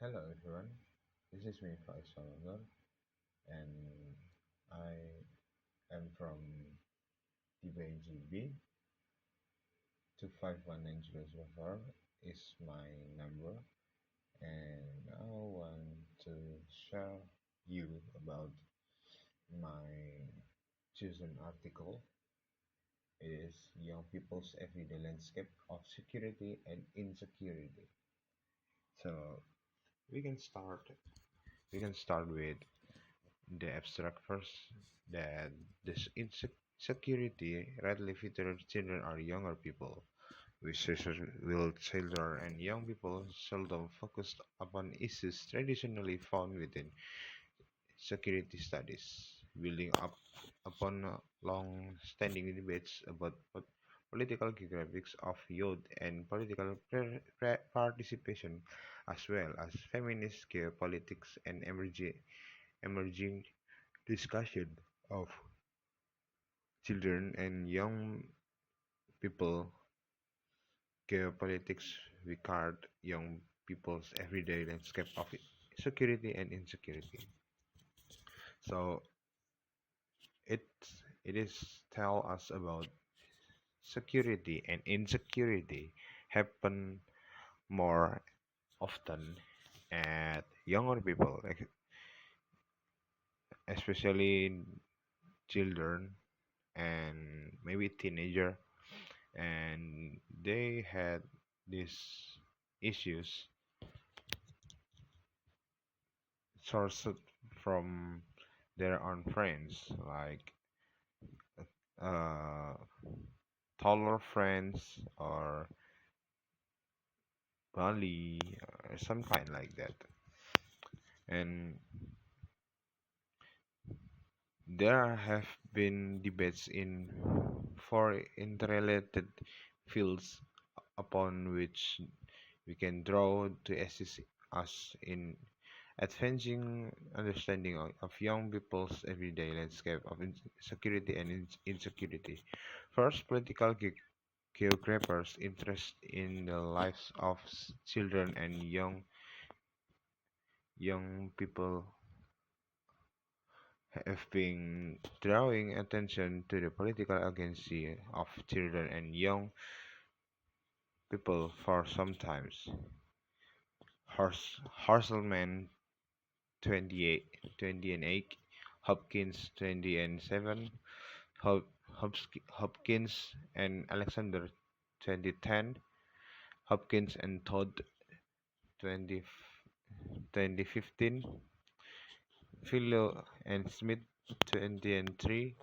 Hello everyone, this is me Faisal and I am from DBGB 2519004 is my number and I want to share you about my chosen article. It is Young People's Everyday Landscape of Security and Insecurity. So we can start we can start with the abstract first that this insecurity readily features children or younger people. Researchers will children and young people seldom focused upon issues traditionally found within security studies, building up upon long-standing debates about political geographics of youth and political participation, as well as feminist geopolitics and emerging discussion of children and young people geopolitics regard young people's everyday landscape of security and insecurity. So it it is tell us about security and insecurity happen more often at younger people, especially children and maybe teenager, and they had these issues sourced from their own friends, like uh, taller friends or bully or some kind like that. And there have been debates in four interrelated fields upon which we can draw to assist us in advancing understanding of young people's everyday landscape of security and insecurity. First, political geographers interest in the lives of children and young people have been drawing attention to the political agency of children and young people for some times. Horselman 28, 20 and 8, Hopkins 20 and 7, Hopkins and Alexander 2010, Hopkins and Todd 20, 2015, Philo and Smith 20 and 3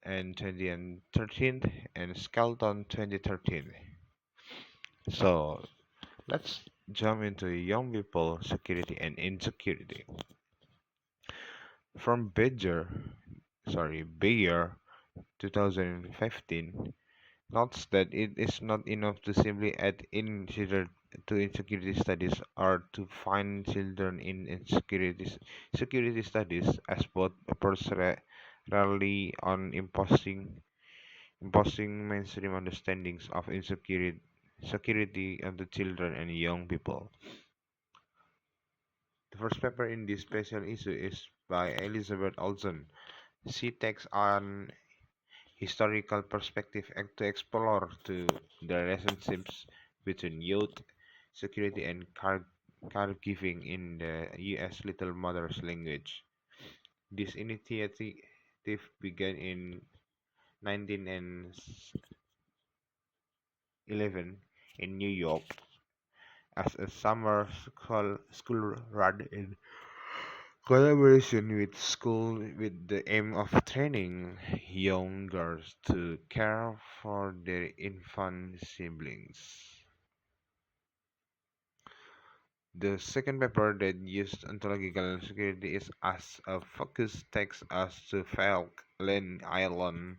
and 20 and 13, and Skelton 2013. So let's jump into young people security and insecurity. From Bayer 2015 notes that it is not enough to simply add in children to insecurity studies or to find children in security studies, as both approach rarely on imposing mainstream understandings of insecurity security of the children and young people. The first paper in this special issue is by Elizabeth Olson. She takes on historical perspective to explore to the relationships between youth security and caregiving in the U.S. Little Mother's language. This initiative began in 1911 in New York as a summer school run in collaboration with school with the aim of training young girls to care for their infant siblings. The second paper that used ontological security is as a focus takes us to Falkland Island,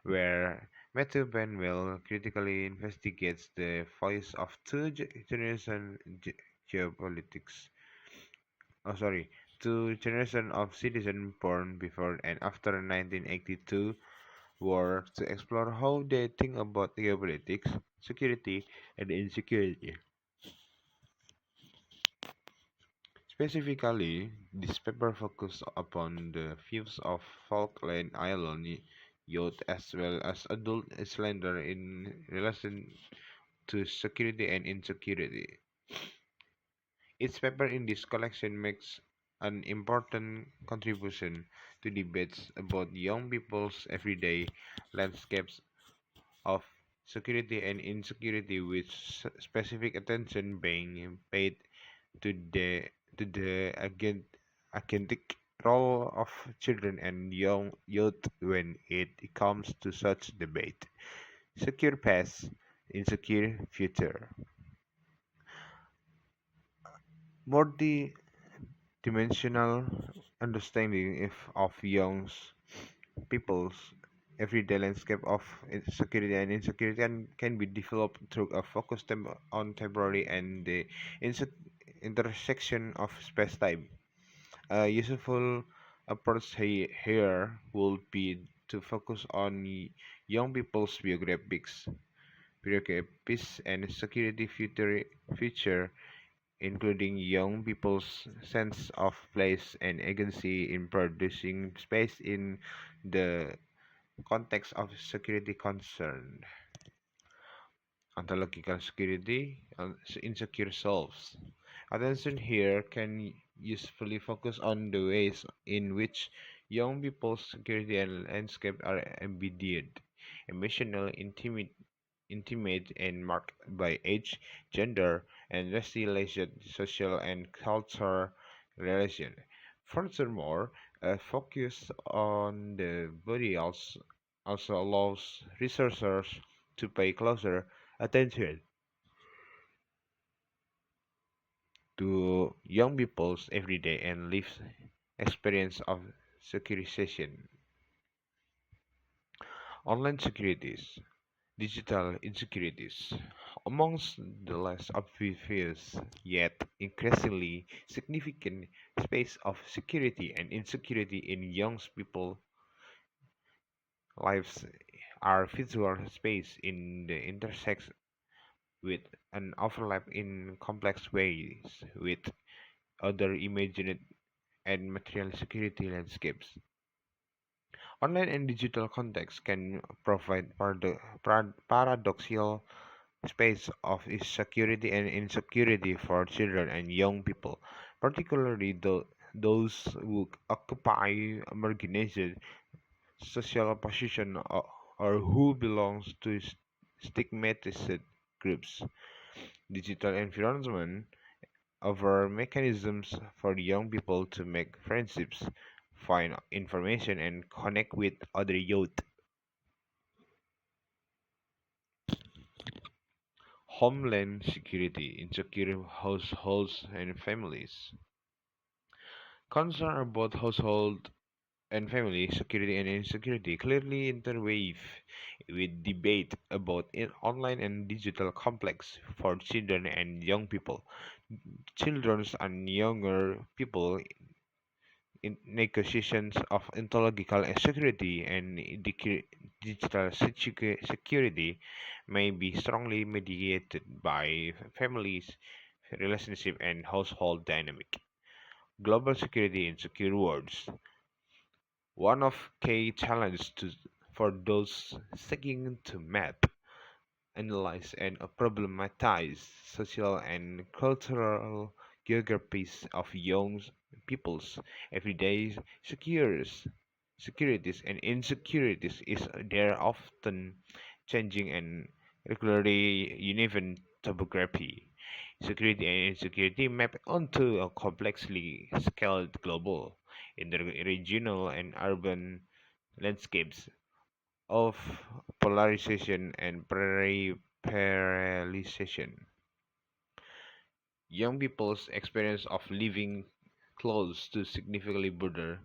where Matthew Benwell critically investigates the voice of two generations geopolitics. Oh, sorry, two generations of citizens born before and after 1982 war to explore how they think about geopolitics, security, and insecurity. Specifically, this paper focused upon the views of Falkland Island youth as well as adult Islander in relation to security and insecurity. Each paper in this collection makes an important contribution to debates about young people's everyday landscapes of security and insecurity, with specific attention being paid to the agentic role of children and young youth when it comes to such debate. Secure past, insecure future. Multi-dimensional understanding of young people's everyday landscape of security and insecurity can be developed through a focus on temporary and the intersection of space-time. A useful approach here would be to focus on young people's biographies and security future, including young people's sense of place and agency in producing space in the context of security concern. Ontological security and insecure selves. Attention here can usefully focus on the ways in which young people's security and landscape are embedded, emotional, intimate and marked by age, gender, and race-related social and cultural relation. Furthermore, a focus on the body also allows researchers to pay closer attention to young people's everyday and lived experience of securitization. Online securities, digital insecurities. Amongst the less obvious yet increasingly significant space of security and insecurity in young people's lives are visual space in the intersects with an overlap in complex ways with other imagined and material security landscapes. Online and digital contexts can provide paradoxical space of security and insecurity for children and young people, particularly those who occupy marginalized social position or who belongs to stigmatized groups. Digital environment offer mechanisms for young people to make friendships, find information, and connect with other youth. Homeland security, insecure households and families. Concern about household and family security and insecurity clearly interweave with debate about online and digital complex for children and young people. Children and younger people in negotiations of ontological security and digital security may be strongly mediated by families, relationship, and household dynamic. Global security in secure worlds. One of key challenges for those seeking to map, analyze, and problematize social and cultural geographies of young people's everyday securities and insecurities is their often changing and regularly uneven topography. Security and insecurity map onto a complexly scaled global, interregional, and urban landscapes of polarization and peripheralization. Young people's experience of living close to significantly border,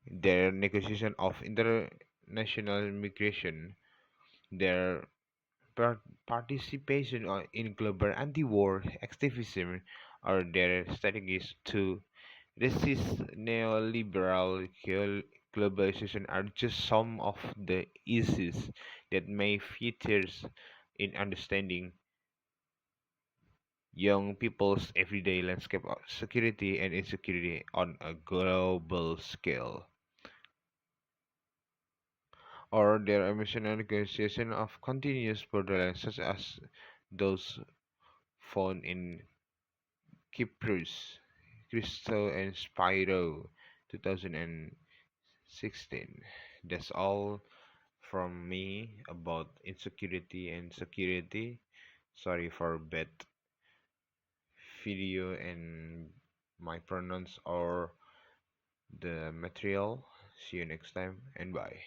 their negotiation of international migration, their participation in global anti-war activism, or their strategies to resist neoliberal globalization are just some of the issues that may feature in understanding young people's everyday landscape of security and insecurity on a global scale, or their emotional negotiation of continuous borderlands, such as those found in Cyprus, Crystal and Spyro 2016. That's all from me about insecurity and security. Sorry for bad video and my pronouns or the material. See you next time and bye.